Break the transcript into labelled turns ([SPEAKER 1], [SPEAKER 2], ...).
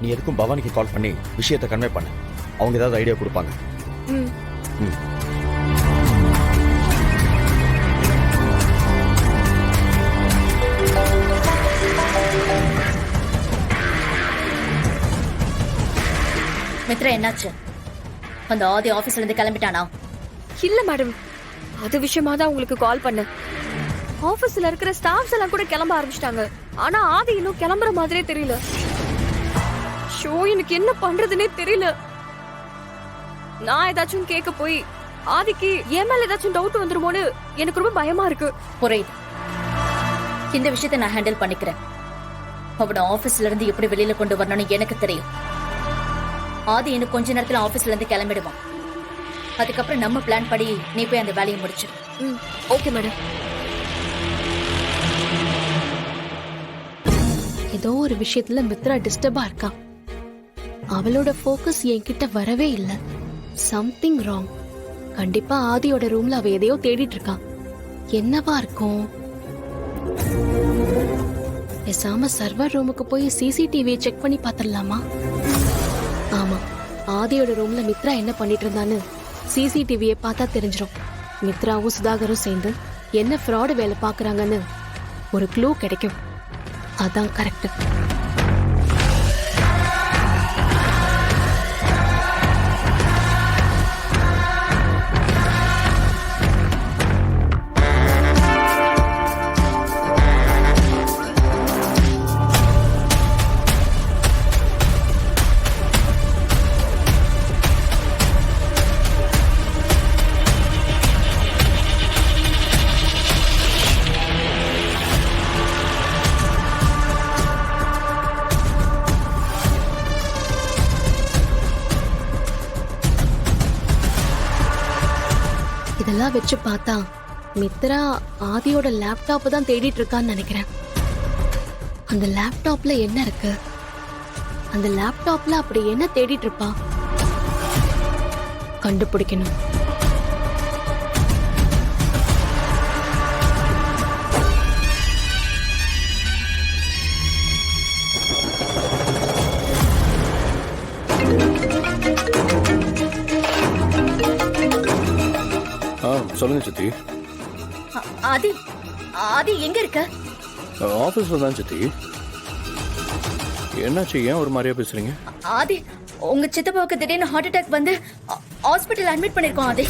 [SPEAKER 1] நீ எதுக்கும் பவானிக்கு கால் பண்ணி விஷயத்தை கன்வே பண்ணு. அவங்க ஏதாவது ஐடியா கொடுப்பாங்க.
[SPEAKER 2] ம்.
[SPEAKER 1] ம்.
[SPEAKER 3] மித்ரா என்னாச்சு? அந்த ஆதி ஆபீஸ்ல இருந்து கிளம்பிட்டானா?
[SPEAKER 2] இல்ல மேடம், அது விஷயமா தான் உங்களுக்கு கால் பண்ணேன். ஆபீஸ்ல இருக்கிற ஸ்டாஃப்ஸ் எல்லாம் கூட கிளம்ப ஆரம்பிச்சிட்டாங்க. ஆனா ஆதி இன்னும் கிளம்புற மாதிரியே தெரியல. ஷோ, எனக்கு என்ன பண்றதுன்னே தெரியல. நான் ஏதாச்சும் கேட்க போய் ஆதிக்கு என் மேல ஏதாச்சும் டவுட் வந்துருமோன்னு எனக்கு ரொம்ப பயமா இருக்கு.
[SPEAKER 3] புரியுது. இந்த விஷயத்தை நான் ஹேண்டில் பண்ணிக்கிறேன். அவட ஆபீஸ்ல இருந்து எப்படி வெளியில கொண்டு வரணும்னு எனக்கு தெரியும். ஆதி இன்னும் கொஞ்ச நேரத்துல ஆபீஸ்ல இருந்து கிளம்பிடுவான். அதுக்கப்புறம் நம்ம பிளான் படி நீ போய் அந்த வேலையை முடிச்சிடு.
[SPEAKER 2] Okay madam.
[SPEAKER 4] ஏதோ ஒரு விஷயத்துல மித்ரா டிஸ்டர்பா இருக்கா. அவளோட ஃபோக்கஸ் என்கிட்ட வரவே இல்ல. Something wrong. கண்டிப்பா ஆதியோட ரூம்ல அவ எதையோ தேடிட்டு இருக்கா. என்னவா இருக்கும்? பேசாம சர்வர் ரூமுக்கு போய் சிசிடிவியை செக் பண்ணி பாத்திரலாமா? ஆமா, ஆதியோட ரூம்ல மித்ரா என்ன பண்ணிட்டு இருந்தான்னு சிசிடிவியை பார்த்தா தெரிஞ்சிடும். மித்ராவும் சுதாகரும் சேர்ந்து என்ன ஃப்ராடு வேலை பாக்குறாங்கன்னு ஒரு க்ளூ கிடைக்கும். அதான் கரெக்ட். இதெல்லாம் வச்சு பார்த்தா மித்ரா ஆதியோட லேப்டாப் தான் தேடிட்டு இருக்கான்னு நினைக்கிறேன். அந்த லேப்டாப்ல என்ன இருக்கு? அந்த லேப்டாப்ல அப்படி என்ன தேடிட்டு இருப்பா? கண்டுபிடிக்கணும்.
[SPEAKER 5] சொல்லுங்க சித்தி.
[SPEAKER 3] ஆதி, ஆதி எங்க இருக்க?
[SPEAKER 5] ஆபீஸ்ல தான் சித்தி. என்னாச்சு, ஏன் ஒரு மாதிரியா பேசுறீங்க?
[SPEAKER 3] ஆதி, உங்க சித்தப்பாவுக்கு திடீர்னு ஹார்ட் அட்டாக் வந்து ஹாஸ்பிட்டல் அட்மிட் பண்ணிருக்கோம். ஆதி